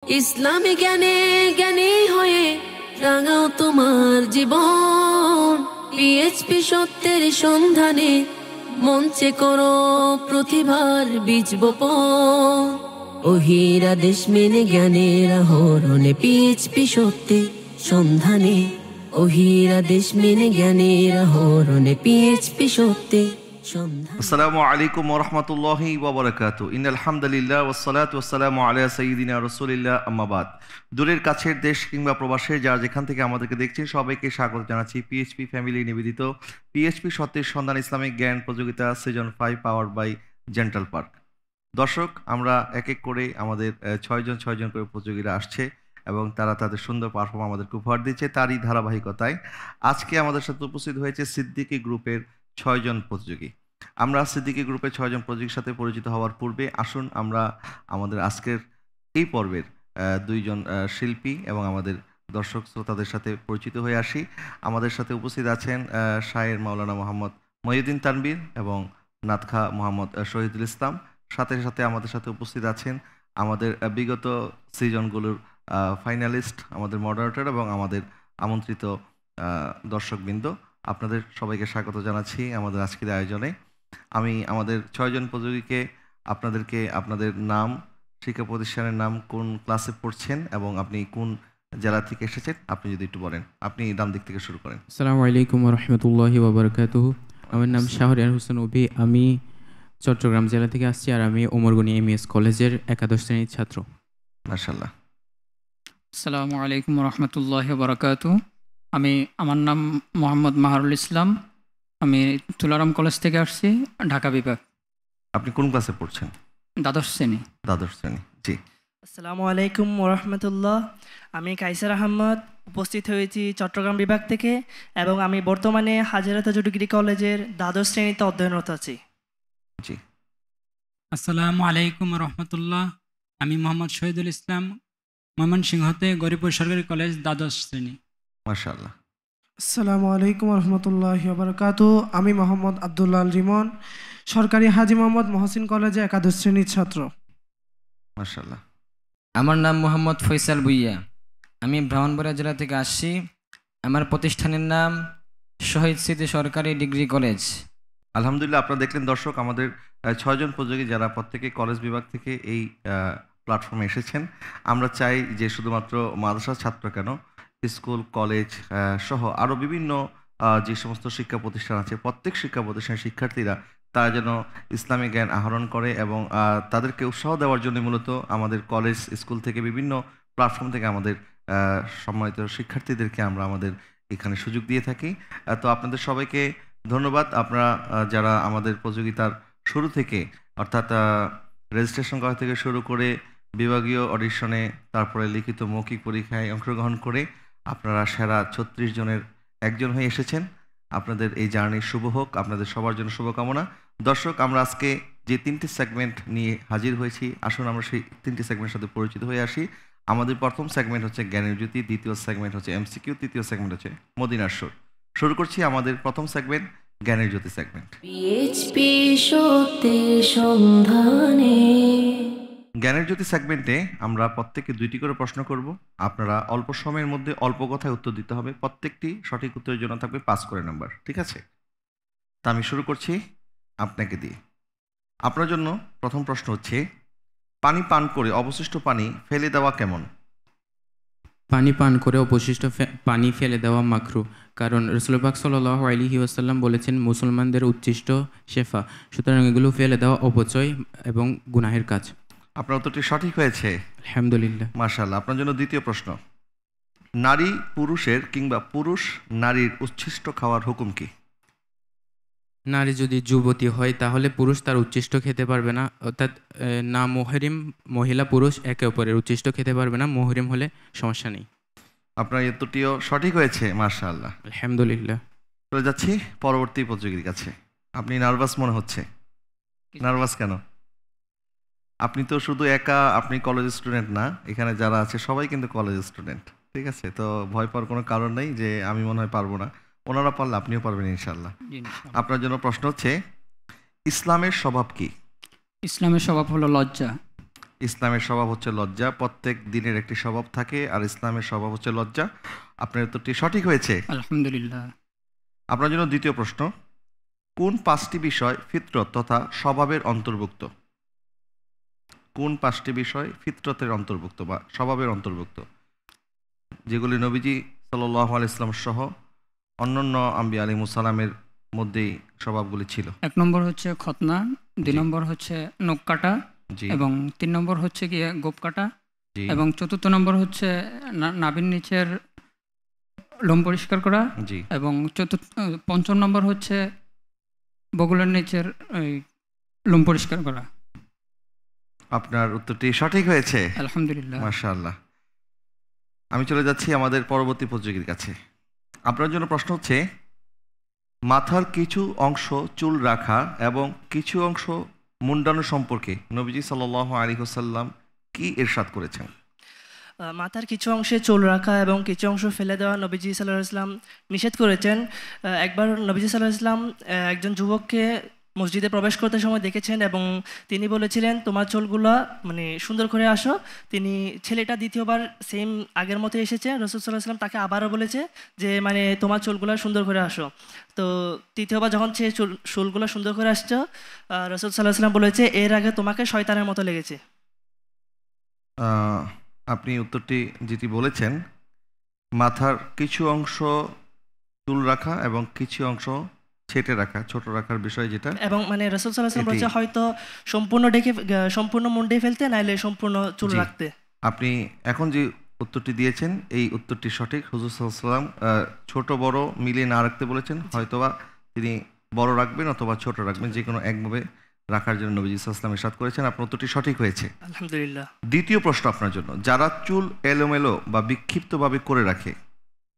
ইসলামী জ্ঞানে জ্ঞানী হয়ে রাঙাও তোমার জীবন। পিএইচপি সত্যের সন্ধানে মঞ্চে করো প্রতিভার বীজ বপন। ওহিরা দেশ মেনে জ্ঞানের আহরণে পিএইচপি সত্যের সন্ধানে। ওহিরা দেশ মেনে জ্ঞানের আহরণে পিএইচপি সত্যের সন্ধানে। আসসালামু আলাইকুম ওয়া রাহমাতুল্লাহি ওয়া বারাকাতুহু। ইন্নাল হামদুলিল্লাহ ওয়াস সালাতু ওয়াস সালামু আলা সাইয়্যিদিনা রাসূলিল্লাহ, আম্মা বাদ। দূরের কাছের দেশ কিংবা প্রবাসে যারা যেখান থেকে আমাদেরকে দেখছেন সবাইকে স্বাগত জানাচ্ছি পিএইচপি ফ্যামিলি নিবেদিত পিএইচপি সত্যের সন্ধান ইসলামিক জ্ঞান প্রতিযোগিতা season 5 powered by Gentle Park. দর্শক, আমরা এক এক করে আমাদের 6 জন করে প্রতিযোগীরা আসছে এবং তারা তাদের সুন্দর পারফর্ম আমাদেরকে উপহার দিচ্ছে। তারই ধারাবাহিকতায় আজকে আমাদের সাথে উপস্থিত হয়েছে সিদ্দিকী গ্রুপের 6 জন প্রতিযোগী। আমরা সিদ্দিকী গ্রুপের 6 জন প্রতিযোগীর সাথে পরিচিত হওয়ার পূর্বে আসুন আমরা আমাদের আজকের এই পর্বের 2 জন শিল্পী এবং আমাদের দর্শক শ্রোতাদের সাথে পরিচিত হয়ে আসি। আমাদের সাথে উপস্থিত আছেন শায়ের মাওলানা মোহাম্মদ মহিউদ্দিন তানবীর এবং নাতখা মোহাম্মদ শহীদুল ইসলাম। সাথে সাথে আমাদের সাথে উপস্থিত আছেন আমাদের বিগত সিজনগুলোর ফাইনালিস্ট, আমাদের মডারেটর এবং আমাদের আমন্ত্রিত দর্শকবৃন্দ। আপনাদের সবাইকে স্বাগত জানাচ্ছি আমাদের আজকের আয়োজনে। আমি আমাদের 6 জন প্রতিযোগীকে আপনাদেরকে আপনাদের নাম, শিক্ষা প্রতিষ্ঠানের নাম, কোন ক্লাসে পড়ছেন এবং আপনি কোন জেলা থেকে এসেছেন আপনি যদি একটু বলেন। আপনি ডান দিক থেকে শুরু করেন। আসসালামু আলাইকুম ওয়া রাহমাতুল্লাহি ওয়া বারাকাতুহু। আমার নাম শাহরিয়ার হোসেন অভি। আমি চট্টগ্রাম জেলা থেকে আসছি আর আমি ওমরগনি এমএস কলেজের একাদশ শ্রেণীর ছাত্র। মাশাআল্লাহ। আসসালামু আলাইকুম রহমতুল্লাহ বারাকাতুহু। আমার নাম মোহাম্মদ মাহারুল ইসলাম। আমি তুলারাম কলেজ থেকে আসছি, ঢাকা বিভাগ। আপনি কোন ক্লাসে পড়ছেন? দ্বাদশ শ্রেণী। দ্বাদশ শ্রেণী, জি। আসসালামু আলাইকুম রহমতুল্লাহ। আমি কাইসার আহমদ, উপস্থিত হয়েছি চট্টগ্রাম বিভাগ থেকে এবং আমি বর্তমানে হাজেরা তাজু ডিগ্রি কলেজের দ্বাদশ শ্রেণীতে অধ্যয়নরত আছি। জি। আসসালামু আলাইকুম রহমতুল্লাহ। আমি মোহাম্মদ শহীদুল ইসলাম, ময়মনসিংহতে গরিপুর সরকারি কলেজ দ্বাদশ শ্রেণী। মাশাআল্লাহ। আসসালামু আলাইকুম রহমতুল্লাহি ওয়া বারাকাতুহু। আমি মোহাম্মদ আব্দুল্লাহ আল রিমন, সরকারি হাজী মোহাম্মদ মহসিন কলেজে একাদশ শ্রেণীর ছাত্র। মাশাআল্লাহ। আমার নাম মোহাম্মদ ফয়সাল ভুইয়া। আমি ব্রাহ্মণবাড়িয়া জেলা থেকে আসছি। আমার প্রতিষ্ঠানের নাম শহীদ স্মৃতি সরকারি ডিগ্রি কলেজ। আলহামদুলিল্লাহ, আপনারা দেখলেন দর্শক আমাদের 6 জন প্রতিযোগী যারা প্রত্যেকে কলেজ বিভাগ থেকে এই প্ল্যাটফর্মে এসেছেন। আমরা চাই যে শুধুমাত্র মাদ্রাসার ছাত্র কেন, স্কুল, কলেজ সহ আরও বিভিন্ন যে সমস্ত শিক্ষা প্রতিষ্ঠান আছে প্রত্যেক শিক্ষা প্রতিষ্ঠানের শিক্ষার্থীরা তারা যেন ইসলামী জ্ঞান আহরণ করে এবং তাদেরকে উৎসাহ দেওয়ার জন্য মূলত আমাদের কলেজ, স্কুল থেকে বিভিন্ন প্ল্যাটফর্ম থেকে আমাদের সম্মানিত শিক্ষার্থীদেরকে আমরা আমাদের এখানে সুযোগ দিয়ে থাকি। তো আপনাদের সবাইকে ধন্যবাদ। আপনারা যারা আমাদের প্রতিযোগিতার শুরু থেকে অর্থাৎ রেজিস্ট্রেশন করা থেকে শুরু করে বিভাগীয় অডিশনে, তারপরে লিখিত মৌখিক পরীক্ষায় অংশগ্রহণ করে আপনারা সেরা 36 জনের একজন হয়ে এসেছেন। আপনাদের এই জার্নি শুভ হোক, আপনাদের সবার জন্য শুভকামনা। দর্শক, আমরা আজকে যে 3টি সেগমেন্ট নিয়ে হাজির হয়েছি, আসুন আমরা সেই 3টি সেগমেন্টের সাথে পরিচিত হয়ে আসি। আমাদের প্রথম সেগমেন্ট হচ্ছে জ্ঞানের জ্যোতি, দ্বিতীয় সেগমেন্ট হচ্ছে এমসিকিউ, তৃতীয় সেগমেন্ট হচ্ছে মদিনার সুর। শুরু করছি আমাদের প্রথম সেগমেন্ট, জ্ঞানের জ্যোতি সেগমেন্ট। পিএইচপি সত্যের সন্ধানে। জ্ঞানের জ্যোতি সেগমেন্টে আমরা প্রত্যেককে 2টি করে প্রশ্ন করব। আপনারা অল্প সময়ের মধ্যে অল্প কথায় উত্তর দিতে হবে। প্রত্যেকটি সঠিক উত্তরের জন্য থাকবে 5 করে নাম্বার, ঠিক আছে? তা আমি শুরু করছি আপনাকে দিয়ে। আপনার জন্য প্রথম প্রশ্ন হচ্ছে, পানি পান করে অবশিষ্ট পানি ফেলে দেওয়া কেমন? পানি পান করে অবশিষ্ট পানি ফেলে দেওয়া মাকরু, কারণ রাসূলুল্লাহ পাক সাল্লাল্লাহু আলাইহি ওয়াসাল্লাম বলেছেন মুসলমানদের উচ্ছিষ্ট শেফা, সুতরাং এগুলো ফেলে দেওয়া অপচয় এবং গুনাহের কাজ। আপনার উত্তরটি সঠিক হয়েছে, আলহামদুলিল্লাহ। মাশাআল্লাহ। আপনার জন্য দ্বিতীয় প্রশ্ন, নারী পুরুষের কিংবা পুরুষ নারীর উচ্ছিষ্ট খাওয়ার হুকুম কি? নারী যদি যুবতী হয় তাহলে পুরুষ তার উচ্ছিষ্ট খেতে পারবে না, অর্থাৎ না মুহরিম মহিলা পুরুষ একে অপরের উচ্ছিষ্ট খেতে পারবে না, মুহরিম হলে সমস্যা নেই। আপনার উত্তরটিও সঠিক হয়েছে, মাশাআল্লাহ, আলহামদুলিল্লাহ। চলে যাচ্ছি পরবর্তী প্রতিযোগীর কাছে। আপনি নার্ভাস মনে হচ্ছে, নার্ভাস কেন? আপনি তো শুধু একা, আপনি কলেজ স্টুডেন্ট না, এখানে যারা আছে সবাই কিন্তু কলেজ স্টুডেন্ট, ঠিক আছে? তো ভয় পাওয়ার কোনো কারণ নেই যে আমি মনে হয় পারবো না। ওনারা পারলে আপনিও পারবেন ইনশাল্লাহ। আপনার জন্য প্রশ্ন হচ্ছে, ইসলামের স্বভাব কি? ইসলামের স্বভাব হলো লজ্জা। ইসলামের স্বভাব হচ্ছে লজ্জা, প্রত্যেক দিনের একটি স্বভাব থাকে, আর ইসলামের স্বভাব হচ্ছে লজ্জা। আপনার উত্তরটি সঠিক হয়েছে, আলহামদুলিল্লাহ। আপনার জন্য দ্বিতীয় প্রশ্ন, কোন 5টি বিষয় ফিতরত তথা স্বভাবের অন্তর্ভুক্ত? কোন 5টি বিষয় ফিতরতের অন্তর্ভুক্ত বা স্বভাবের অন্তর্ভুক্ত, যেগুলি নবীজি সাল্লাল্লাহু আলাইহি ওয়াসাল্লাম সহ অন্যান্য আম্বিয়া আলাইহিমুস সালামের মধ্যেই স্বভাবগুলি ছিল? 1 নম্বর হচ্ছে খতনা, 2 নম্বর হচ্ছে নখ কাটা, জি এবং 3 নম্বর হচ্ছে গিয়ে গোপ কাটা, জি এবং 4র্থ নম্বর হচ্ছে নাভির নিচের লোম পরিষ্কার করা, জি এবং 5ম নম্বর হচ্ছে বগলের নিচের লোম পরিষ্কার করা। আপনার উত্তরটি সঠিক হয়েছে, আলহামদুলিল্লাহ। মাশাআল্লাহ। আমি চলে যাচ্ছি আমাদের পরবর্তী প্রতিযোগীর কাছে। আপনার জন্য প্রশ্ন হচ্ছে, মাথার কিছু অংশ চুল রাখা এবং কিছু অংশ মুন্ডানো সম্পর্কে নবীজি সাল্লাল্লাহু আলাইহি ওয়াসাল্লাম কি ইরশাদ করেছেন? মাথার কিছু অংশে চুল রাখা এবং কিছু অংশ ফেলে দেওয়া নবীজি সাল্লাল্লাহু আলাইহি ওয়াসাল্লাম নিষেধ করেছেন। একবার নবীজি সাল্লাল্লাহু আলাইহি ওয়াসাল্লাম একজন যুবককে মসজিদে প্রবেশ করতে সময় দেখেছেন এবং তিনি বলেছিলেন, তোমার চুলগুলো মানে সুন্দর করে আসো। তিনি ছেলেটা দ্বিতীয়বার সেম আগের মতো এসেছে, রাসূল সাল্লাল্লাহু আলাইহি ওয়াসাল্লাম তাকে আবারও বলেছে যে মানে তোমার চুলগুলো সুন্দর করে আসো। তো তৃতীয়বার যখন সে চুলগুলো সুন্দর করে আসছো, রাসূল সাল্লাল্লাহু আলাইহি ওয়াসাল্লাম বলেছে, এর আগে তোমাকে শয়তানের মতো লেগেছে। আপনি উত্তরটি যেটি বলেছেন, মাথার কিছু অংশ চুল রাখা এবং কিছু অংশ ছেটে রাখা, ছোট রাখার বিষয় যেটা, এবং মানে রাসূল সাল্লাল্লাহু আলাইহি ওয়াসাল্লাম বলেছে হয়তো সম্পূর্ণ ঢেকে সম্পূর্ণ মুন্ডে ফেলতে, নাইলে সম্পূর্ণ চুল রাখতে। আপনি এখন যে উত্তরটি দিয়েছেন এই উত্তরটি সঠিক। হুজুর সাল্লাল্লাহু আলাইহি ওয়াসাল্লাম ছোট বড় মিলিয়ে না রাখতে বলেছেন, হয়তোবা তিনি বড় রাখবেন অথবা ছোট রাখবেন, যে কোনো একভাবে রাখার জন্য নবীজি সাল্লাল্লাহু আলাইহি ওয়াসাল্লাম ইরশাদ করেছেন। আপনার উত্তরটি সঠিক হয়েছে, আলহামদুলিল্লাহ। দ্বিতীয় প্রশ্ন আপনার জন্য, যারা চুল এলোমেলো বা বিক্ষিপ্তভাবে করে রাখে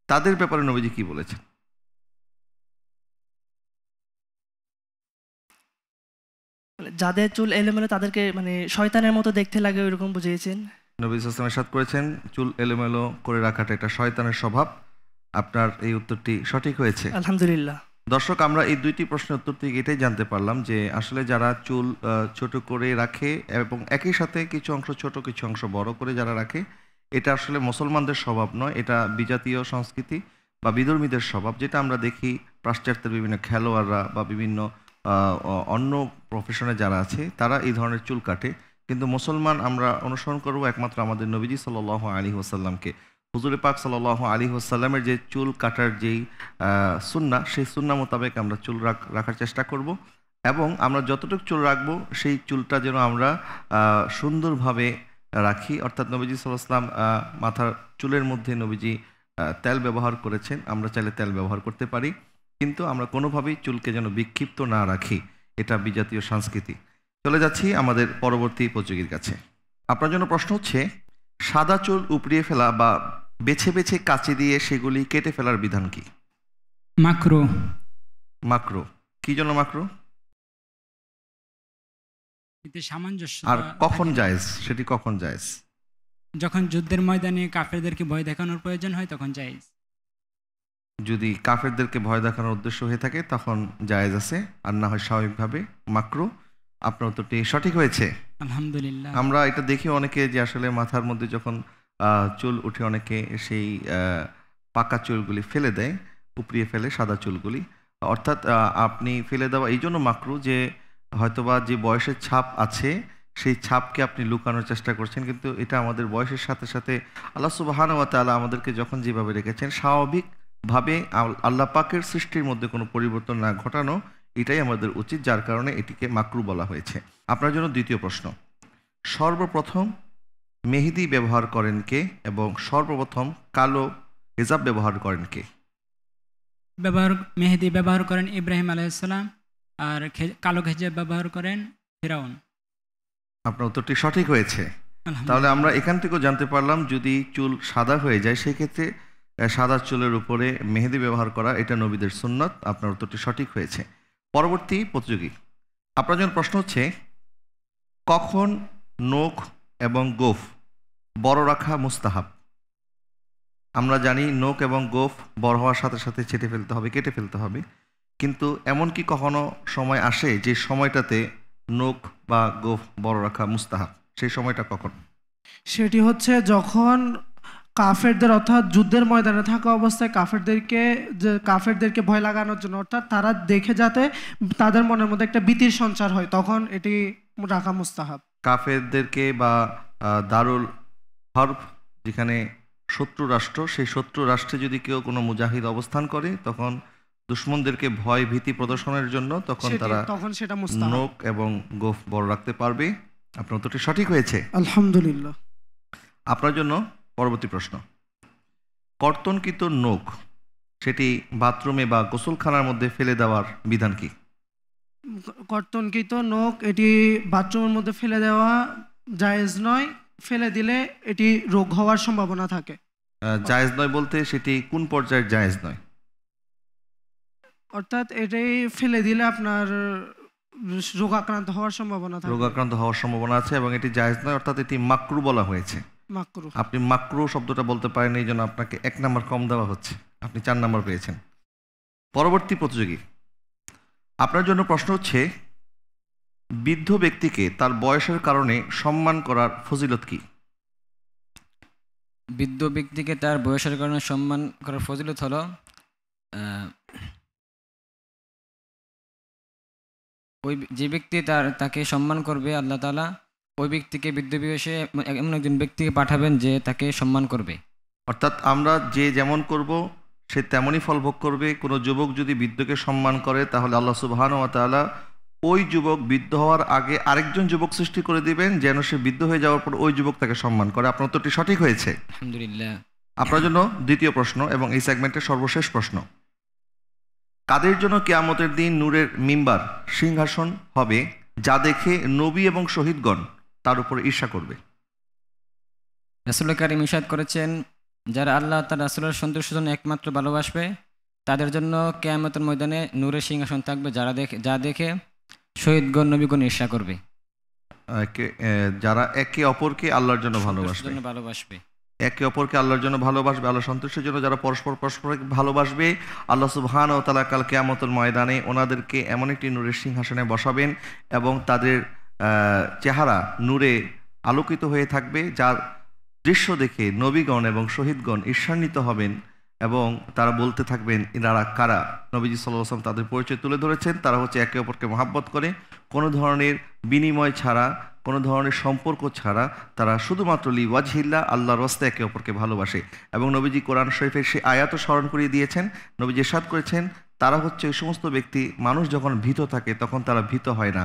তাদের ব্যাপারে নবীজি কি বলেছেন? যাদের চুল এলোমেলো তাদেরকে মানে শয়তানের মতো দেখতে লাগে ওইরকম বুঝিয়েছেন। নবী সাল্লাল্লাহু আলাইহি ওয়াসাল্লাম ইরশাদ করেছেন চুল এলোমেলো করে রাখাটা এটা শয়তানের স্বভাব। আপনার এই উত্তরটি সঠিক হয়েছে, আলহামদুলিল্লাহ। দর্শক, আমরা এই দুইটি প্রশ্নের উত্তর থেকে এটাই জানতে পারলাম যে আসলে যারা চুল ছোট করে রাখে এবং একই সাথে কিছু অংশ ছোট কিছু অংশ বড় করে যারা রাখে, এটা আসলে মুসলমানদের স্বভাব নয়, এটা বিজাতীয় সংস্কৃতি বা বিধর্মীদের স্বভাব, যেটা আমরা দেখি পাশ্চাত্যের বিভিন্ন খেলোয়াড়রা বা বিভিন্ন অন্য প্রফেশনে যারা আছে তারা এই ধরনের চুল কাটে। কিন্তু মুসলমান আমরা অনুসরণ করব একমাত্র আমাদের নবীজি সাল্লাল্লাহু আলাইহি ওয়াসাল্লামকে। হুজুরে পাক সাল্লাল্লাহু আলাইহি ওয়াসাল্লামের যে চুল কাটার যেই সুন্নাহ, সেই সুন্নাহ মোতাবেক আমরা চুল রাখার চেষ্টা করব, এবং আমরা যতটুকু চুল রাখবো সেই চুলটা যেন আমরা সুন্দরভাবে রাখি। অর্থাৎ নবীজি সাল্লাল্লাহু আলাইহি ওয়াসাল্লাম মাথার চুলের মধ্যে নবীজি তেল ব্যবহার করেছেন, আমরা চাইলে তেল ব্যবহার করতে পারি, কিন্তু আমরা কোনোভাবেই চুলকে যেন বিক্ষিপ্ত না রাখি, এটা বিজাতীয় সংস্কৃতি। চলে যাচ্ছি আমাদের পরবর্তী প্রতিযোগীর কাছে। আপনার জন্য প্রশ্ন হচ্ছে, সাদা চুল উপড়িয়ে ফেলা বা বেছে বেছে কাঁচি দিয়ে সেগুলি কেটে ফেলার বিধান কি? মাকরু। মাকরু, কি জন্য মাকরু? এতে সামঞ্জস্য। আর কখন জায়েজ, সেটি কখন জায়েজ? যখন যুদ্ধের ময়দানে কাফেরদেরকে ভয় দেখানোর প্রয়োজন হয় তখন জায়েজ। যদি কাফেরদেরকে ভয় দেখানোর উদ্দেশ্য হয়ে থাকে তখন জায়েজ আছে, আর না হয় স্বাভাবিকভাবে মাকরু। আপনার উত্তরটি সঠিক হয়েছে, আলহামদুলিল্লাহ। আমরা এটা দেখি অনেকে যে আসলে মাথার মধ্যে যখন চুল উঠে অনেকে সেই পাকা চুলগুলি ফেলে দেয়, উপড়িয়ে ফেলে সাদা চুলগুলি। অর্থাৎ আপনি ফেলে দেওয়া এই জন্য মাকরু যে হয়তোবা যে বয়সের ছাপ আছে সেই ছাপকে আপনি লুকানোর চেষ্টা করছেন, কিন্তু এটা আমাদের বয়সের সাথে সাথে আল্লাহ সুবহানাহু ওয়া তাআলা আমাদেরকে যখন যেভাবে রেখেছেন স্বাভাবিকভাবে আল্লাহ পাকের সৃষ্টির মধ্যে কোনো পরিবর্তন না ঘটানো, এটাই আমাদের উচিত, যার কারণে এটিকে মাকরু বলা হয়েছে। আপনার জন্য দ্বিতীয় প্রশ্ন, সর্বপ্রথম মেহেদি ব্যবহার করেন কে এবং সর্বপ্রথম কালো হিজাব ব্যবহার করেন কে? মেহেদি ব্যবহার করেন ইব্রাহিম আলাইহিস সালাম, আর কালো হিজাব ব্যবহার করেন ফিরাউন। আপনার উত্তরটি সঠিক হয়েছে। তাহলে আমরা এখান থেকেও জানতে পারলাম যদি চুল সাদা হয়ে যায় সেক্ষেত্রে সাদা চুলের উপরে মেহেদি ব্যবহার করা এটা নবীদের সুন্নত। আপনার উত্তরটি সঠিক হয়েছে। পরবর্তী প্রতিযোগী, আপনার জন্য প্রশ্ন হচ্ছে, কখন নখ এবং গোঁফ বড় রাখা মুস্তাহাব? আমরা জানি নখ এবং গোঁফ বড় হওয়ার সাথে সাথে ছেটে ফেলতে হবে, কেটে ফেলতে হবে, কিন্তু এমন কি কখনো সময় আসে যে সময়টাতে নখ বা গোঁফ বড় রাখা মুস্তাহাব, সেই সময়টা কখন? সেটি হচ্ছে যখন কাফেরদের অর্থাৎ যুদ্ধের ময়দানে থাকা অবস্থায় কাফেরদেরকে ভয় লাগানোর জন্য, অর্থাৎ তারা দেখে যাতে তাদের মনের মধ্যে একটা ভীতির সঞ্চার হয়, তখন এটি রাখা মুস্তাহাব। কাফেরদেরকে বা দারুল হরব, যেখানে শত্রু রাষ্ট্র, সেই শত্রু রাষ্ট্রে যদি কেউ কোনো মুজাহিদ অবস্থান করে তখন দুশমনদেরকে ভয় ভীতি প্রদর্শনের জন্য তখন তারা সেটা মুস্তাহাব। নোক এবং গোফ বড় রাখতে পারবে। আপনার উত্তরটি সঠিক হয়েছে, আলহামদুলিল্লাহ। আপনার জন্য পরবর্তী প্রশ্ন। কর্তনকৃত নোক সেটি বাথরুমে বা গোসলখানার মধ্যে ফেলে দেওয়ার বিধান কি? কর্তনকৃত নোক এটি বাথরুমের মধ্যে ফেলে দেওয়া জায়েজ নয়। ফেলে দিলে এটি রোগ হওয়ার সম্ভাবনা থাকে। জায়েজ নয় বলতে সেটি কোন পর্যায়ের জায়েজ নয়? অর্থাৎ এটাই ফেলে দিলে আপনার রোগাক্রান্ত হওয়ার সম্ভাবনা থাকে। রোগাক্রান্ত হওয়ার সম্ভাবনা আছে এবং এটি জায়েজ নয়, অর্থাৎ এটি মাকরু বলা হয়েছে। মাকরু। আপনি মাকরু শব্দটা বলতে পারেন, এই জন্য আপনাকে 1 নাম্বার কম দেওয়া হচ্ছে, আপনি 4 নাম্বার পেয়েছেন। পরবর্তী প্রতিযোগী, আপনার জন্য প্রশ্ন হচ্ছে, বৃদ্ধ ব্যক্তিকে তার বয়সের কারণে সম্মান করার ফজিলত কি? বৃদ্ধ ব্যক্তিকে তার বয়সের কারণে সম্মান করার ফজিলত হলো ওই যে ব্যক্তি তাকে সম্মান করবে, আল্লাহ তাআলা ওই ব্যক্তিকে বৃদ্ধ বয়সে এমন একজন ব্যক্তিকে পাঠাবেন যে তাকে সম্মান করবে। অর্থাৎ আমরা যে যেমন করব সে তেমনই ফল ভোগ করবে। কোনো যুবক যদি বৃদ্ধকে সম্মান করে তাহলে আল্লাহ সুবহানাহু ওয়া তাআলা ওই যুবক বৃদ্ধ হওয়ার আগে আরেকজন যুবক সৃষ্টি করে দিবেন যেন সে বৃদ্ধ হয়ে যাওয়ার পর ওই যুবক তাকে সম্মান করে। আপনার উত্তরটি সঠিক হয়েছে, আলহামদুলিল্লাহ। আপনার জন্য দ্বিতীয় প্রশ্ন এবং এই সেগমেন্টের সর্বশেষ প্রশ্ন। কাদের জন্য কিয়ামতের দিন নূরের মিম্বার সিংহাসন হবে যা দেখে নবী এবং শহীদগণ তার উপর ঈর্ষা করবে? রাসূল কারীম ইরশাদ করেছেন, যারা আল্লাহ তার রাসূলের সন্তুষ্টির জন্য একমাত্র ভালোবাসবে তাদের জন্য কিয়ামতের ময়দানে নূরের সিংহাসন থাকবে যা দেখে শহীদগণ নবীগণ ঈর্ষা করবে। যারা একে অপরকে আল্লাহর জন্য ভালোবাসবে, একে অপরকে আল্লাহর জন্য ভালোবাসবে, আল্লাহ সন্তুষ্টির জন্য যারা পরস্পরকে ভালোবাসবে, আল্লাহ সুবহানাহু ওয়া তাআলা কাল কিয়ামতের ময়দানে ওনাদেরকে এমন একটি নূরের সিংহাসনে বসাবেন এবং তাদের চেহারা নূরে আলোকিত হয়ে থাকবে, যার দৃশ্য দেখে নবীগণ এবং শহীদগণ ঈর্ষান্বিত হবেন এবং তারা বলতে থাকবেন ইনারা কারা। নবীজি সাল্লাল্লাহু আলাইহি ওয়াসাল্লাম তাদের পরিচয় তুলে ধরেছেন, তারা হচ্ছে একে অপরকে মহাব্বত করে, কোনো ধরনের বিনিময় ছাড়া, কোনো ধরনের সম্পর্ক ছাড়া তারা শুধুমাত্র লিওয়াজহিল্লাহ আল্লাহর রাস্তায় একে অপরকে ভালোবাসে। এবং নবীজি কোরআন শরীফের সেই আয়াতও স্মরণ করিয়ে দিয়েছেন। নবীজি ইরশাদ করেছেন, তারা হচ্ছে ওই সমস্ত ব্যক্তি, মানুষ যখন ভীত থাকে তখন তারা ভীত হয় না,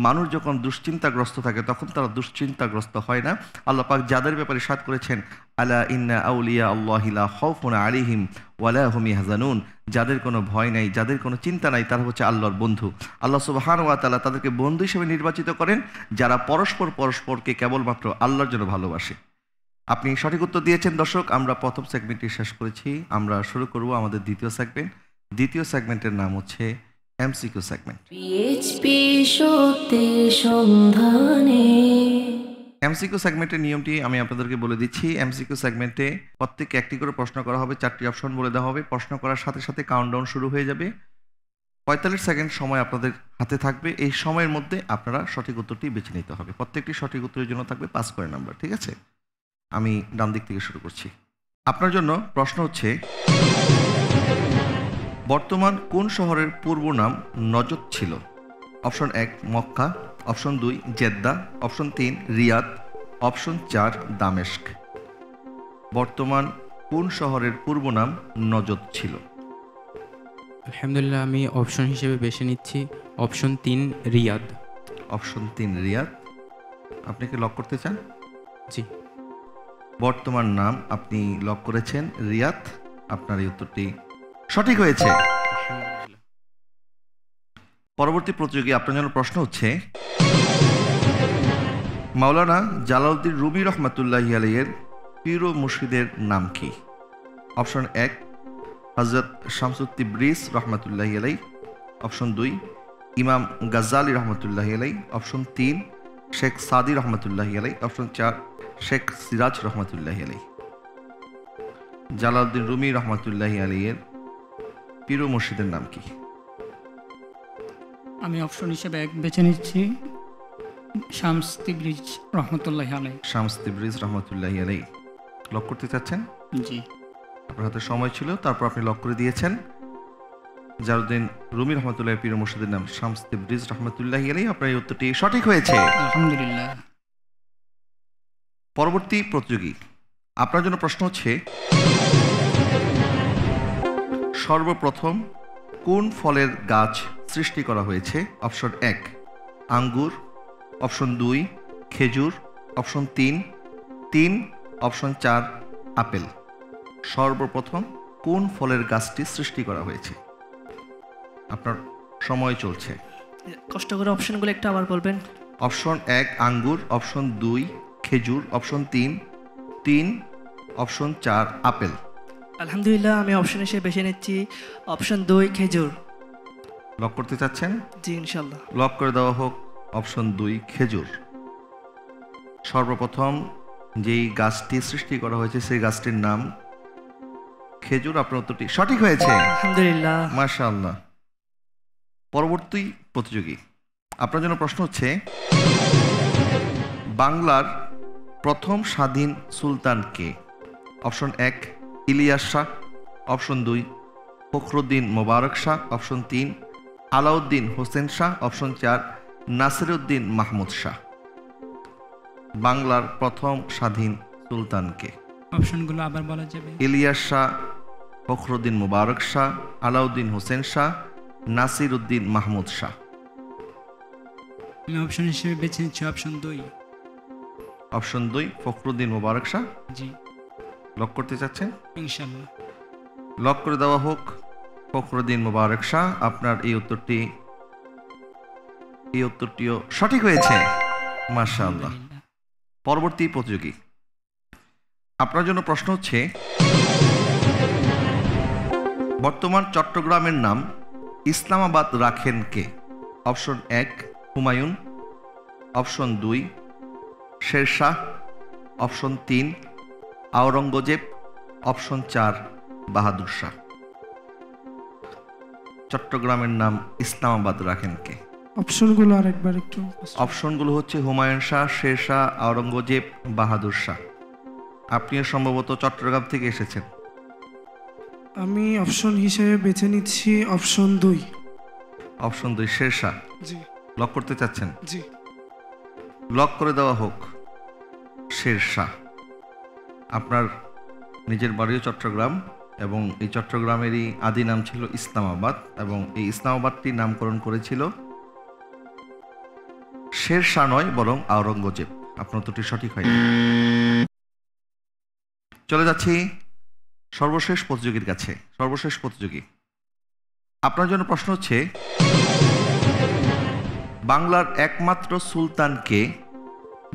মানুষ যখন দুশ্চিন্তাগ্রস্ত থাকে তখন তারা দুশ্চিন্তাগ্রস্ত হয় না। আল্লাহ পাক যাদের ব্যাপারে ইরশাদ করেছেন, আলা ইন্না আউলিয়া আল্লাহি লা খাউফুন আলাইহিম ওয়ালা হুম ইয়াহজানুন, যাদের কোনো ভয় নাই, যাদের কোনো চিন্তা নাই, তারা হচ্ছে আল্লাহর বন্ধু। আল্লাহ সুবহানাহু ওয়া তাআলা তাদেরকে বন্ধু হিসেবে নির্বাচিত করেন যারা পরস্পরকে কেবলমাত্র আল্লাহর জন্য ভালোবাসে। আপনি সঠিক উত্তর দিয়েছেন। দর্শক, আমরা প্রথম সেগমেন্টটি শেষ করেছি, আমরা শুরু করব আমাদের দ্বিতীয় সেগমেন্ট। দ্বিতীয় সেগমেন্টের নাম হচ্ছে এমসিকিউ সেগমেন্ট। পিএইচপি সত্যের সন্ধানে। এমসিকিউ সেগমেন্টের নিয়মটি আমি আপনাদেরকে বলে দিচ্ছি। এমসিকিউ সেগমেন্টে প্রত্যেককে একটি করে প্রশ্ন করা হবে, 4টি অপশন বলে দেওয়া হবে। প্রশ্ন করার সাথে সাথে কাউন্টডাউন শুরু হয়ে যাবে। 45 সেকেন্ড সময় আপনাদের হাতে থাকবে। এই সময়ের মধ্যে আপনারা সঠিক উত্তরটি বেছে নিতে হবে। প্রত্যেকটি সঠিক উত্তরের জন্য থাকবে 5 করে নাম্বার, ঠিক আছে? আমি ডান দিক থেকে শুরু করছি। আপনার জন্য প্রশ্ন হচ্ছে, বর্তমান কোন শহরের পূর্ব নাম নজদ ছিল? Option 1 Mecca, option 2 Jeddah, option 3 Riyadh, option 4 দামেস্ক। বর্তমান কোন শহরের পূর্ব নাম নজদ ছিল? আলহামদুলিল্লাহ, আমি অপশন হিসেবে বেছে নিচ্ছি অপশন 3 রিয়াদ। অপশন 3 রিয়াদ। আপনি কি লক করতে চান? জি। বর্তমান নাম আপনি লক করেছেন রিয়াদ। আপনার এই উত্তরটি সঠিক হয়েছে। পরবর্তী প্রতিযোগী, আপনার জন্য প্রশ্ন হচ্ছে, মাওলানা জালালউদ্দিন রুমি রহমাতুল্লাহি আলাইহির পীর ও মুর্শিদের নাম কি? অপশন 1 হযরত শামসুত তিবরিজ রহমাতুল্লাহি আলাইহি, অপশন 2 ইমাম গাজ্জালি রহমাতুল্লাহি আলাইহি, অপশন 3 শেখ সাদি রহমাতুল্লাহি আলাইহি, অপশন 4 শেখ সিরাজ রহমাতুল্লাহি আলাইহি। জালালউদ্দিন রুমি রহমাতুল্লাহি আলাইহির পীর ও মুর্শিদের নাম কি? আমি অপশন হিসেবে 1 বেছে নিচ্ছি শামস তিবরিজ রহমতুল্লাহ আলাই। শামস তিবরিজ রহমতুল্লাহি আলাইহি। লক করতে চাচ্ছেন? জি। আপনার হাতে সময় ছিল, তারপর আপনি লক করে দিয়েছেন। জালালউদ্দিন রুমি রহমতুল্লাহ পীর ও মুর্শিদের নাম শামস তিবরিজ রহমতুল্লাহি আলাইহি। আপনার এই উত্তরটি সঠিক হয়েছে। আলহামদুলিল্লাহ। পরবর্তী প্রতিযোগী, আপনার জন্য প্রশ্ন হচ্ছে, সর্বপ্রথম কোন ফলের গাছ সৃষ্টি করা হয়েছে? অপশন 1 আঙ্গুর, অপশন 2 খেজুর, অপশন 3 অপশন 4 আপেল। সর্বপ্রথম কোন ফলের গাছটি সৃষ্টি করা হয়েছে? আপনার সময় চলছে। কষ্ট করে অপশনগুলো একটু আবার বলবেন। অপশন 1 আঙ্গুর, অপশন 2 খেজুর, অপশন 3 অপশন 4 আপেল। আলহামদুলিল্লাহ, আমি অপশন হিসেবে বেছে নিচ্ছি অপশন 2 খেজুর। লক করতে চাচ্ছেন? জি ইনশাল্লাহ। লক করে দেওয়া হোক অপশন 2 খেজুর। সর্বপ্রথম যেই গাছটি সৃষ্টি করা হয়েছে সেই গাছটির নাম খেজুর। আপনার উত্তরটি সঠিক হয়েছে। আলহামদুলিল্লাহ। মাশাআল্লাহ। পরবর্তী প্রতিযোগী, আপনার জন্য প্রশ্ন হচ্ছে, বাংলার প্রথম স্বাধীন সুলতান কে? অপশন 1 ইলিয়াস শাহ, অপশন 2 ফখরুদ্দিন মোবারক শাহ, অপশন 3 আলাউদ্দিন হোসেন শাহ, অপশন 4 নাসিরউদ্দিন মাহমুদ শাহ। বাংলার প্রথম স্বাধীন সুলতান কে? অপশনগুলো আবার বলা যাবে? ইলিয়াস শাহ, ফখরুদ্দিন মোবারক শাহ, আলাউদ্দিন হোসেন শাহ, নাসিরউদ্দিন মাহমুদ শাহ। আমি অপশন হিসেবে বেছে নিচ্ছি অপশন 2। অপশন 2 ফখরুদ্দিন মোবারক শাহ। জি। লক করতে চাচ্ছেন? ইনশাল্লাহ। লক করে দেওয়া হোক ফখরুদ্দিন মোবারক শাহ। আপনার এই উত্তরটিও সঠিক হয়েছে। মাশাআল্লাহ। পরবর্তী প্রতিযোগী, আপনার জন্য প্রশ্ন হচ্ছে, বর্তমান চট্টগ্রামের নাম ইসলামাবাদ রাখেন কে? Option 1 Humayun, option 2 Sher Shah, option 3 Aurangzeb, option 4 Bahadur Shah. চট্টগ্রামের নাম ইসলামাবাদ রাখেন কে? অপশনগুলো আরেকবার একটু। অপশনগুলো হচ্ছে হুমায়ুন শাহ, শেরশাহ, আওরঙ্গজেব, বাহাদুর শাহ। আপনিও সম্ভবত চট্টগ্রাম থেকে এসেছেন। আমি অপশন হিসেবে বেছে নিচ্ছি অপশন 2। অপশন 2 শেরশাহ। জি। লক করতে চাচ্ছেন? জি। লক করে দেওয়া হোক শেরশাহ। আপনার নিজের বাড়িও চট্টগ্রাম এবং এই চট্টগ্রামেরই আদি নাম ছিল ইসলামাবাদ এবং এই ইসলামাবাদটি নামকরণ করেছিল শেরশাহ নয় বরং আওরঙ্গজেব। আপনার উত্তরটি সঠিক হয়নি। চলে যাচ্ছি সর্বশেষ প্রতিযোগীর কাছে। সর্বশেষ প্রতিযোগী, আপনার জন্য প্রশ্ন হচ্ছে, বাংলার একমাত্র সুলতান কে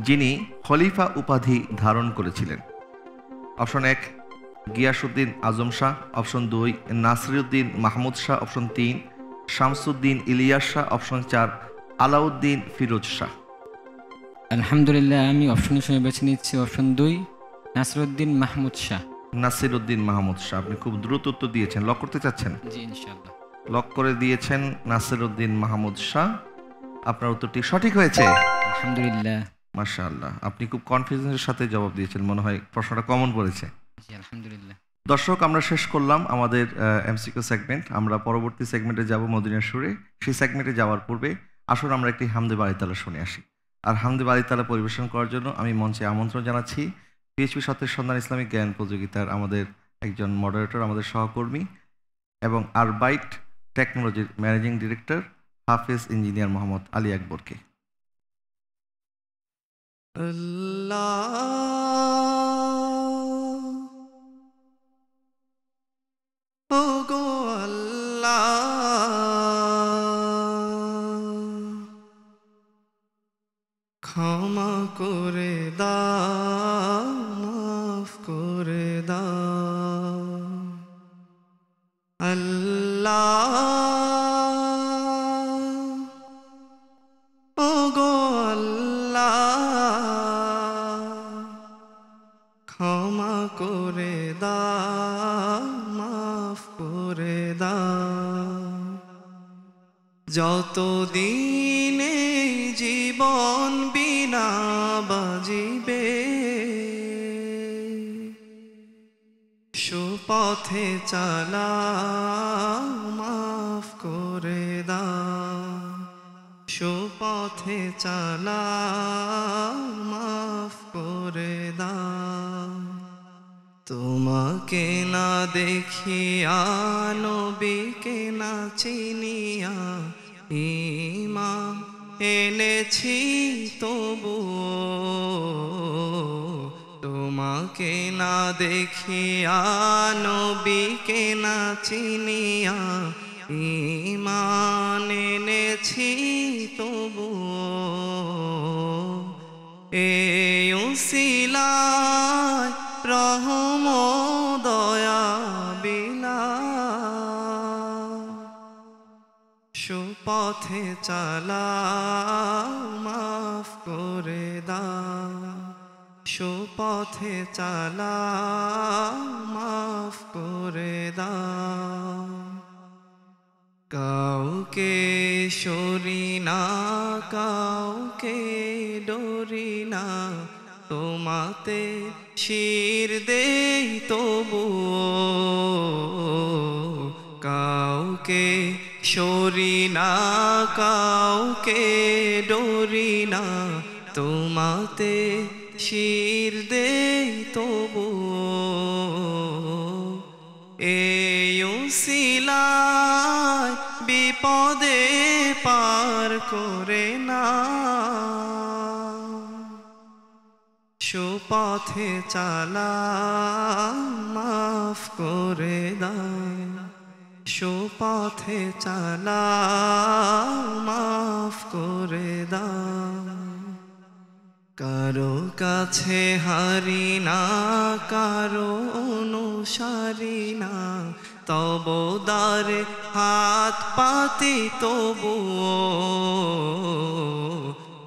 যিনি খলিফা উপাধি ধারণ করেছিলেন? Option 1 Ghiyasuddin Azam Shah, option 2 Nasiruddin Mahmud Shah, option 3 Shamsuddin Ilyas Shah, option 4 Alauddin Firoz Shah. আলহামদুলিল্লাহ, আমি অপশন হিসেবে বেছে নিচ্ছি অপশন 2 নাসিরউদ্দিন মাহমুদ শাহ। নাসিরউদ্দিন মাহমুদ শাহ। আপনি খুব দ্রুত উত্তর দিয়েছেন। লক করতে চাচ্ছেন? জি ইনশাআল্লাহ। লক করে দিয়েছেন নাসিরউদ্দিন মাহমুদ শাহ। আপনার উত্তরটি সঠিক হয়েছে। আলহামদুলিল্লাহ। মাশাআল্লাহ, আপনি খুব কনফিডেন্সের সাথে জবাব দিয়েছেন। মনে হয় প্রশ্নটা কমন পড়েছে। জি আলহামদুলিল্লাহ। দর্শক, আমরা শেষ করলাম আমাদের এমসিকিউ সেগমেন্ট। আমরা পরবর্তী সেগমেন্টে যাব মদিনার সুরে। সেই সেগমেন্টে যাওয়ার পূর্বে আসুন আমরা একটি হামদে বাড়িতালা শুনে আসি। আর হামদে বাড়িতালা পরিবেশন করার জন্য আমি মঞ্চে আমন্ত্রণ জানাচ্ছি পিএইচপি সত্যের সন্ধান ইসলামিক জ্ঞান প্রতিযোগিতার আমাদের একজন মডারেটর, আমাদের সহকর্মী এবং আরবাইট টেকনোলজির ম্যানেজিং ডিরেক্টর হাফেজ ইঞ্জিনিয়ার মোহাম্মদ আলী আকবরকে। ক্ষমা করে দাও, মাফ করে দাও আল্লাহ, ও গো আল্লাহ, ক্ষমা করে দাও, মাফ করে দাও। যতদিন এই জীবন জীবন বিনা বাজিবে সুপথে চালাও মাফ করে দাও সুপথে চালাও মাফ করে দাও তোমাকে না দেখিয়া নবীকে না চিনিয়া ঈমান এনেছি তবুও তোমাকে না দেখিয়া নবীকে না চিনিয়া ঈমান এনেছি তবুও এই উসিলায় রহম দয়া বিলা সুপথে চালাও মাফ করে দাও সুপথে চালাও মাফ করে দাও কাউকে সরি না কাউকে ডরি না তোমাতে শির দেই তবুও কাউকে সরি না কাউকে ডরি না তোমাতে শির দেই তবুও এই উসিলায় বিপদে পার করে না সুপথে চালাও মাফ করে দাও সুপথে চালাও মাফ করে দাও কারো কাছে হারি না কারো অনুসারী না তব দ্বারে হাত পাতি তবুও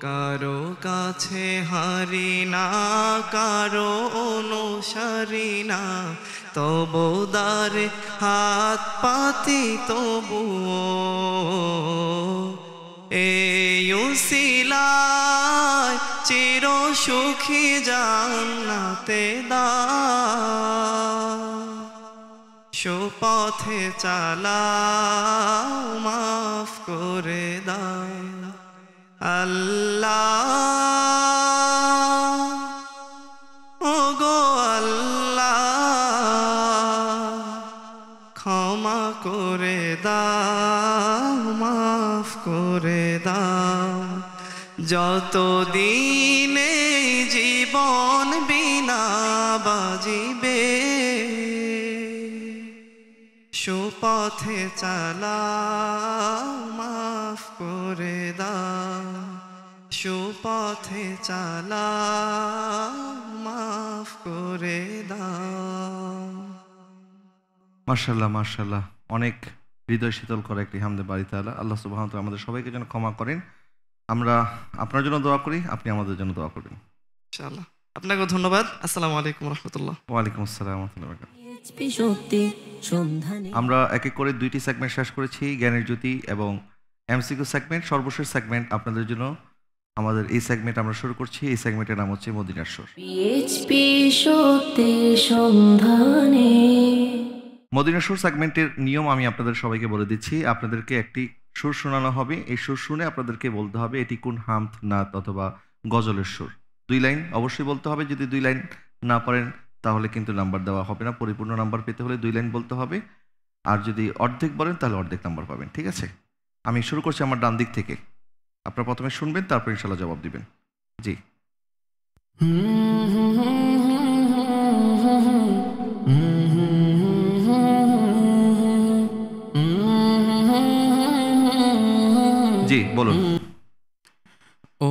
কারো কাছে হারি না কারো অনুসারী না তব দ্বারে হাত পাতি তবুও এই উসিলায় চির সুখী জান্নাতে দাও সুপথে চালাও মাফ করে দাও আল্লাহ ওগো আল্লাহ ক্ষমা করে দাও মাফ করে দাও যতদিন এই জীবন বিনা বাজিবে সুপথে চালাও মাফ করে দাও সুপথে চালাও মাফ করে দাও মাশাআল্লাহ মাশাআল্লাহ অনেক হৃদয় শীতল করে একটি হামদে বাড়ি তাআলা আল্লাহ সুবহানাহু ওয়া তাআলা আমাদের সবাইকে যেন ক্ষমা করেন আমরা আপনার জন্য দোয়া করি আপনি আমাদের জন্য দোয়া করবেন ইনশাআল্লাহ আপনাকে ধন্যবাদ আসসালামু আলাইকুম রাহমাতুল্লাহ ওয়া আলাইকুম আসসালাম ওয়া রাহমাতুল্লাহি ওয়া বারাকাতুহু পিএইচপি শক্তি সন্ধানে আমরা এক এক করে দুইটি সেগমেন্ট শেষ করেছি জ্ঞানের জ্যোতি এবং এমসিকিউ সেগমেন্ট সর্বশেষ সেগমেন্ট আপনাদের জন্য আমাদের এই সেগমেন্ট আমরা শুরু করছি এই সেগমেন্টের নাম হচ্ছে মদিনার সুর পিএইচপি শক্তির সন্ধানে মদিনার সুর সেগমেন্টের নিয়ম আমি আপনাদের সবাইকে বলে দিচ্ছি আপনাদেরকে একটি সুর শোনানো হবে এই সুর শুনে আপনাদেরকে বলতে হবে এটি কোন হামদ নাত অথবা গজলের সুর 2 লাইন অবশ্যই বলতে হবে যদি 2 লাইন না পারেন তাহলে কিন্তু নাম্বার দেওয়া হবে না পরিপূর্ণ নাম্বার পেতে হলে 2 লাইন বলতে হবে আর যদি অর্ধেক বলেন তাহলে অর্ধেক নাম্বার পাবেন ঠিক আছে আমি শুরু করছি আমার ডান দিক থেকে আপনারা প্রথমে শুনবেন তারপর ইনশাআল্লাহ জবাব দিবেন জি জি বলুন ও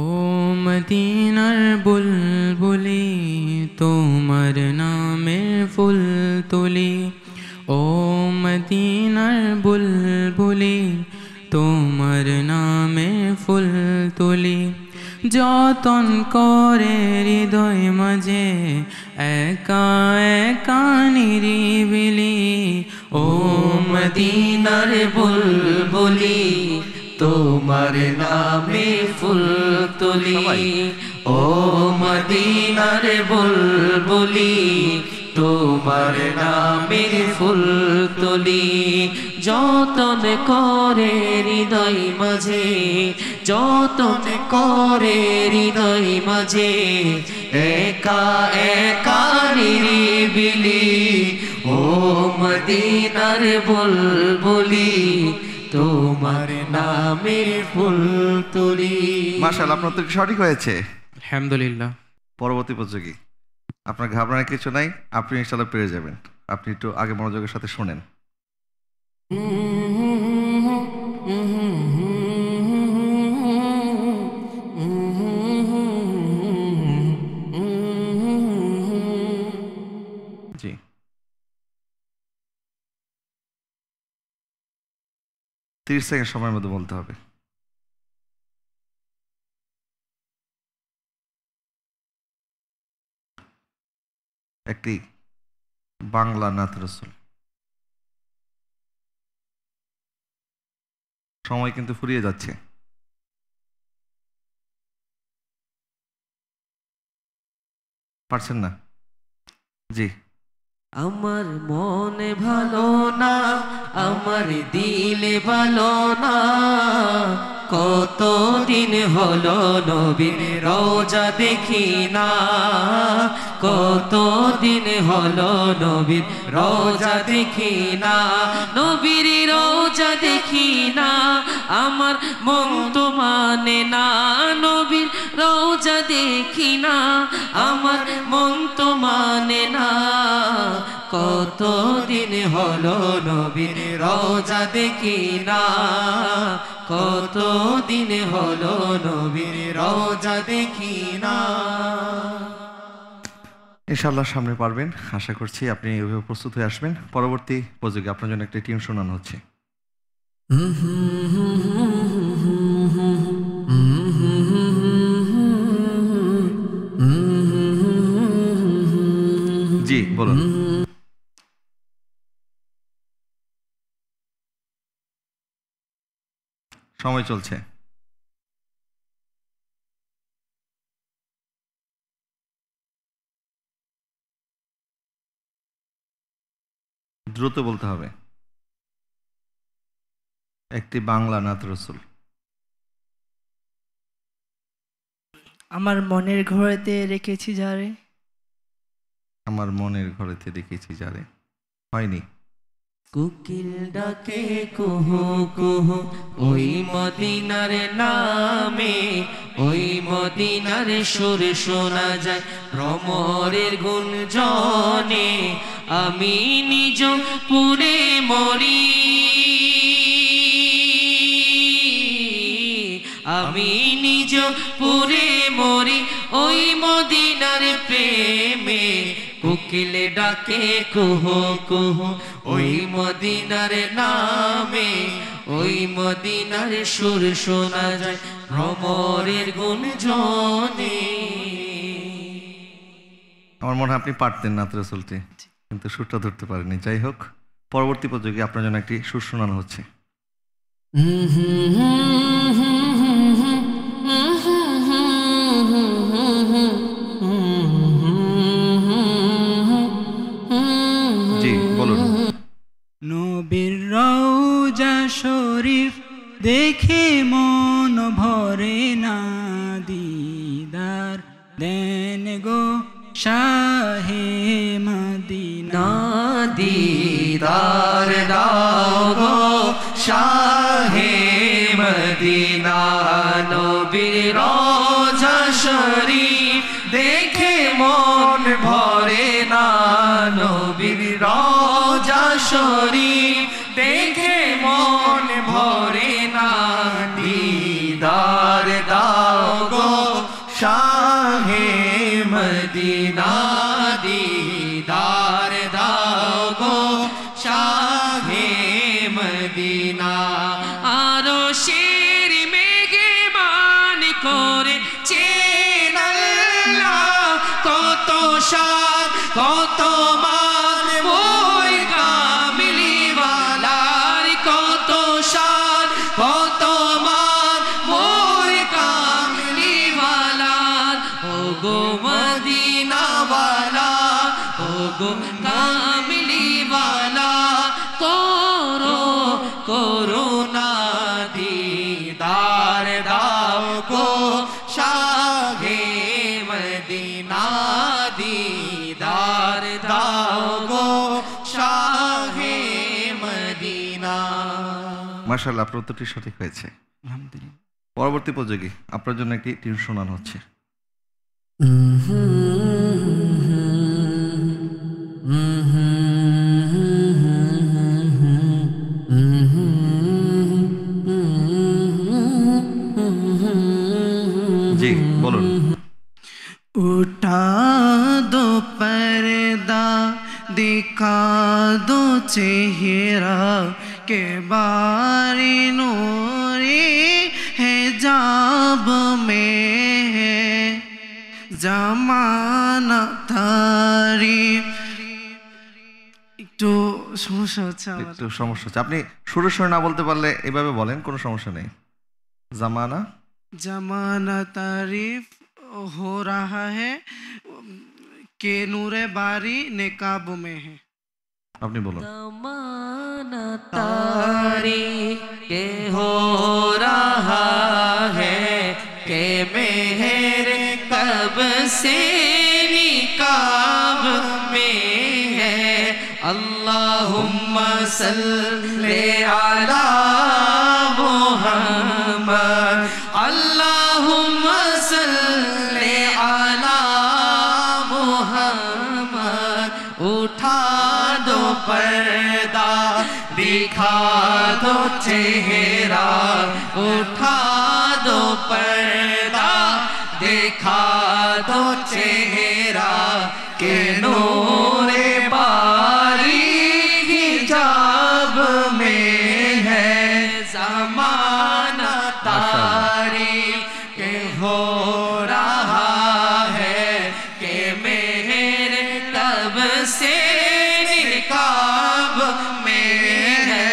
মদিনার বুলবুলি তোমার নামের ফুল তুলি ও মদিনার বুলবুলি তোমার নামের ফুল তুলি যতন করে হৃদয় মাঝে একা একা নিরিবিলি ও মদিনার বুলবুলি তোমার নামে ফুল তুলি ও মদিনার বুলবুলি তোমার নামে ফুল তুলি যতন করে হৃদয় মাঝে যতন করে হৃদয় মাঝে একা একা নিরিবিলি ও মদিনার বুলবুলি তোমার নামের ফুল তুলি। মাশাআল্লাহ, আপনার তো সঠিক হয়েছে, আলহামদুলিল্লাহ। পরবর্তী প্রতিযোগী, আপনার ঘাবড়ানোর কিছু নাই, আপনি ইনশাআল্লাহ পেরে যাবেন। আপনি একটু আগে মনোযোগের সাথে শোনেন। জি, 30 সেকেন্ড সময়ের মধ্যে বলতে হবে। একটি বাংলা নাত রসুল। সময় কিন্তু ফুরিয়ে যাচ্ছে। পারছেন না? জি। আমার মনে ভালো না, আমার দিলে ভালো না, কতদিন হলো নবীর রওজা দেখি না, কতদিন হলো নবীর রওজা দেখি না, নবীর রওজা দেখি না, আমার মন তো মানে না, নবীর রওজা দেখি না, আমার মন তো মানে না, কতদিন হলো নবীর রওজা দেখি না, কতদিন হলো নবীর রওজা দেখি না। ইনশাআল্লাহ সামনে পারবেন, আশা করছি আপনি এভাবে প্রস্তুত হয়ে আসবেন। পরবর্তী উপযোগী, আপনার জন্য একটা টিউন শোনানো হচ্ছে। জি বলুন। সময় চলছে। দ্রুত বলতে হবে। একটি বাংলা নাত রসুল। আমার মনের ঘরেতে রেখেছি যারে, আমার মনের ঘরেতে রেখেছি যারে। হয়নি। কোকিল ডাকে কুহু কুহু ওই মদিনার নামে, ওই মদিনার সুর শোনা যায় ভ্রমরের গুঞ্জনে, আমি নিজ পুরে মরি, আমি নিজ পুরে মরি ওই মদিনার প্রেমে, কোকিল ডাকে কুহু কুহু ওই মদিনার নামে, ওই মদিনার সুর শোনা যায় ভ্রমরের গুঞ্জনে। আমার মনে হয় আপনি পারতেন নাত রসুলটি, কিন্তু সুরটা ধরতে পারেনি। যাই হোক, পরবর্তী প্রতিযোগী, আপনার জন্য একটি সুর শোনানো হচ্ছে। জি বলুন। নবীর রওজা শরীফ দেখে মন ভরে না, দিদার দেন গো শাহে মদিনা, দিদার দাও গো শাহে মদিনা, নবীর রওজা শরীফ দেখে মন ভরে না, নবীর রওজা শরীফ দেখে মন ভরে না, দিদার দাও গো শাহে মদিনা, দিদার দাও গো শাহে মদিনা। আরো শের মেঘে মান করে চেনাল্লাহ, কত শান কত মান ওই কামলিওয়ালার, কত শান কামলিওয়ালা করো করুণা দীদার দাও গো শাহে মদিনা দীদার দাও গো শাহে মদিনা। মাশাআল্লাহ, আপনার উত্তরটি সঠিক হয়েছে। আলহামদুলিল্লাহ। পরবর্তী উপযোগী আপনার জন্য একটি টিউন শোনানো হচ্ছে। জি বলুন। उठा दो पर्दा दिखा दो चेहरा के बारी नूरी है जाब में है जमाना तारीफ। একটু সমস্যা হচ্ছে আমার। একটু সমস্যা হচ্ছে, আপনি সুরে সুরে না বলতে পারলে এভাবে বলেন, কোনো সমস্যা নেই। জামানা जमाना तारीफ हो रहा है के नूरे बारी नेकाब में है। আপনি বলুন। ज़माना तारीख के हो रहा है के मेहर कब से निकाब में है। अल्लाहुम्मा सल्ले अला मुहम्मद अल्लाहुम्मा सल्ले अला मुहम्मद। उठा दो पर्दा दिखा दो चेहरा उठा दो पर्दा दिखा दो चेहरा के नूरे बारी हिजाब में है। ज़माना तारीख के हो रहा है के मेहर तब से निकाब में है।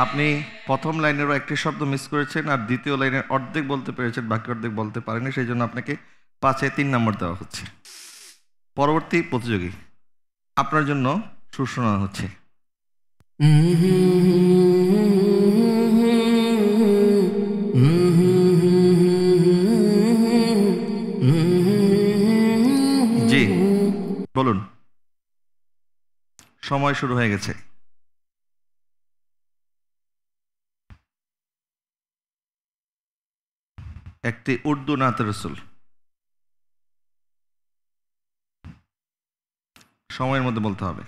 আপনি প্রথম লাইনেরও একটি শব্দ মিস করেছেন আর দ্বিতীয় লাইনের অর্ধেক বলতে পেরেছেন, বাকি অর্ধেক বলতে পারেননি, সেই জন্য আপনাকে 5-এ 3 নম্বর দেওয়া হচ্ছে। পরবর্তী প্রতিযোগী আপনার জন্য সুর শোনানো হচ্ছে। জি বলুন, সময় শুরু হয়ে গেছে। একটি উর্দু নাত রসুল, সময়ের মধ্যে বলতে হবে।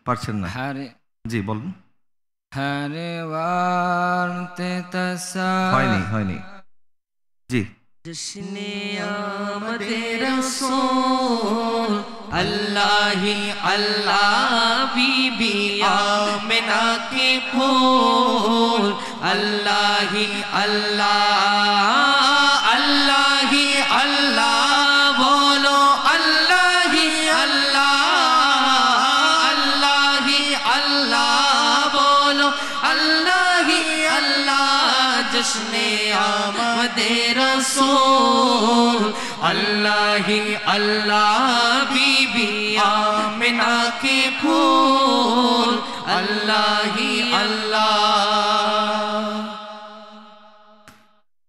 পারছেন না? হারে জি বলুন। হারে ওয়ারতে তসা হয়নি হয়নি। জি जश्ने आमदे रसूल अल्लाह ही अल्लाह बीबी आमिना के फूल अल्लाह ही अल्लाह अल्लाह ही अल्लाह बोलो अल्लाह ही अल्लाह अल्लाह ही अल्लाह बोलो अल्लाह ही अल्लाह। जश्ने आमदे रसूल अल्लाह ही अल्लाह बीबी आमिना के फूल अल्लाह ही अल्लाह।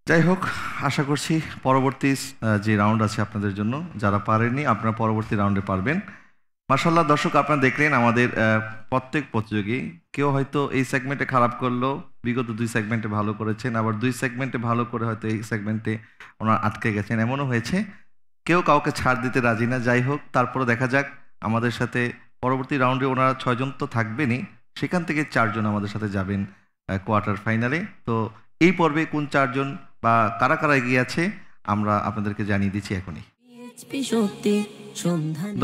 যাই হোক, আশা করছি পরবর্তী যে রাউন্ড আছে আপনাদের জন্য, যারা পারেননি আপনারা পরবর্তী রাউন্ডে পারবেন। মাশাআল্লাহ দর্শক, আপনারা দেখলেন আমাদের প্রত্যেক প্রতিযোগী কেউ হয়তো এই সেগমেন্টে খারাপ করলো, বিগত 2 সেগমেন্টে ভালো করেছেন, আবার 2 সেগমেন্টে ভালো করে হয়তো এই সেগমেন্টে ওনারা আটকে গেছেন, এমনও হয়েছে। কেউ কাউকে ছাড় দিতে রাজি না। যাই হোক, তারপরে দেখা যাক আমাদের সাথে পরবর্তী রাউন্ডে ওনারা 6 জন তো থাকবেনই, সেখান থেকে 4 জন আমাদের সাথে যাবেন কোয়ার্টার ফাইনালে। তো এই পর্বে কোন 4 জন বা কারা কারা এগিয়ে আছে আমরা আপনাদেরকে জানিয়ে দিচ্ছি এখনই।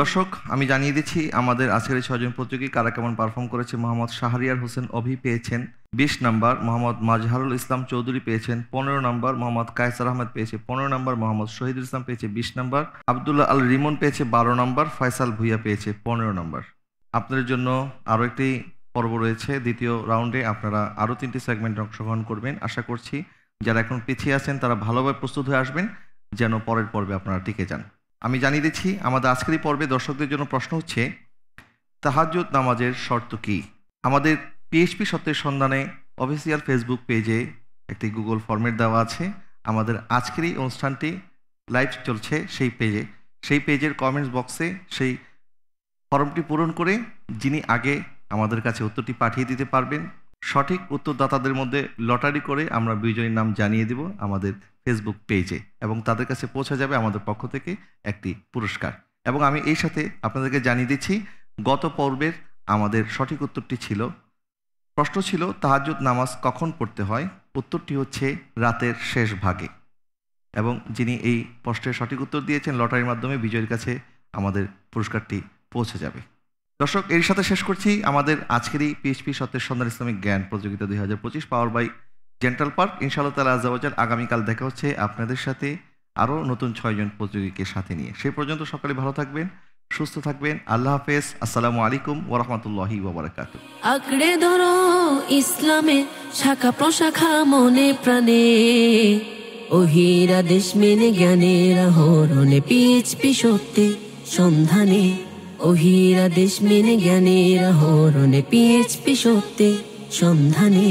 দর্শক, আমি জানিয়ে দিচ্ছি আমাদের আজকের 6 জন প্রতিযোগী কারা কেমন পারফর্ম করেছে। মোহাম্মদ শাহরিয়ার হোসেন অভি পেয়েছেন 20 নম্বর, মোহাম্মদ মাজহারুল ইসলাম চৌধুরী পেয়েছেন 15 নম্বর, মোহাম্মদ কায়সার আহমেদ পেয়েছে 15 নম্বর, মোহাম্মদ শহীদুল ইসলাম পেয়েছে 20 নম্বর, আব্দুল্লাহ আল রিমন পেয়েছে 12 নম্বর, ফয়সাল ভুইয়া পেয়েছে 15 নম্বর। আপনাদের জন্য আরও একটি পর্ব রয়েছে। দ্বিতীয় রাউন্ডে আপনারা আরও 3টি সেগমেন্টে অংশগ্রহণ করবেন। আশা করছি যারা এখন পিছিয়ে আছেন তারা ভালোভাবে প্রস্তুত হয়ে আসবেন যেন পরের পর্বে আপনারা টিকে যান। আমি জানিয়ে দিচ্ছি আমাদের আজকের এই পর্বে দর্শকদের জন্য প্রশ্ন হচ্ছে, তাহাজ্জুদ নামাজের শর্ত কি? আমাদের পিএইচপি সত্যের সন্ধানে অফিসিয়াল ফেসবুক পেজে একটি গুগল ফরম্যাট দেওয়া আছে। আমাদের আজকের এই অনুষ্ঠানটি লাইভ চলছে সেই পেজের কমেন্টস বক্সে সেই ফর্মটি পূরণ করে যিনি আগে আমাদের কাছে উত্তরটি পাঠিয়ে দিতে পারবেন, সঠিক উত্তরদাতাদের মধ্যে লটারি করে আমরা বিজয়ীর নাম জানিয়ে দেব আমাদের ফেসবুক পেজে, এবং তাদের কাছে পৌঁছে যাবে আমাদের পক্ষ থেকে একটি পুরস্কার। এবং আমি এই সাথে আপনাদেরকে জানিয়ে দিচ্ছি, গত পর্বের আমাদের সঠিক উত্তরটি ছিল, প্রশ্ন ছিল তাহাজ্জুদ নামাজ কখন পড়তে হয়? উত্তরটি হচ্ছে রাতের শেষ ভাগে। এবং যিনি এই প্রশ্নের সঠিক উত্তর দিয়েছেন লটারির মাধ্যমে বিজয়ের কাছে আমাদের পুরস্কারটি পৌঁছে যাবে। দর্শক, এর সাথে শেষ করছি আমাদের আজকের এই পিএইচপি সত্যের সন্ধান ইসলামিক জ্ঞান প্রতিযোগিতা 2025 পাওয়ার বাই জেন্টাল পার্ক। ইনশাআল্লাহ তাআলা আজ্জা ওয়া জাল আগামীকাল দেখা হচ্ছে আপনাদের সাথে আরও নতুন 6 জন প্রতিযোগীকে সাথে নিয়ে। সেই পর্যন্ত সকালে ভালো থাকবেন, সুস্থ থাকবেন। আল্লাহ হাফেজ। আসসালামু আলাইকুম ওয়া রাহমাতুল্লাহি ওয়া বারাকাতুহু। আঁকড়ে ধরো ইসলামে শাখা প্রশাখা মনে প্রাণে, ওহিরা দেশ মেনে জ্ঞানের আহরণে পিএইচপি সত্যে সন্ধানে, ওহিরা দেশ মেনে জ্ঞানের আহরণে পিএইচপি সত্যে সন্ধানে।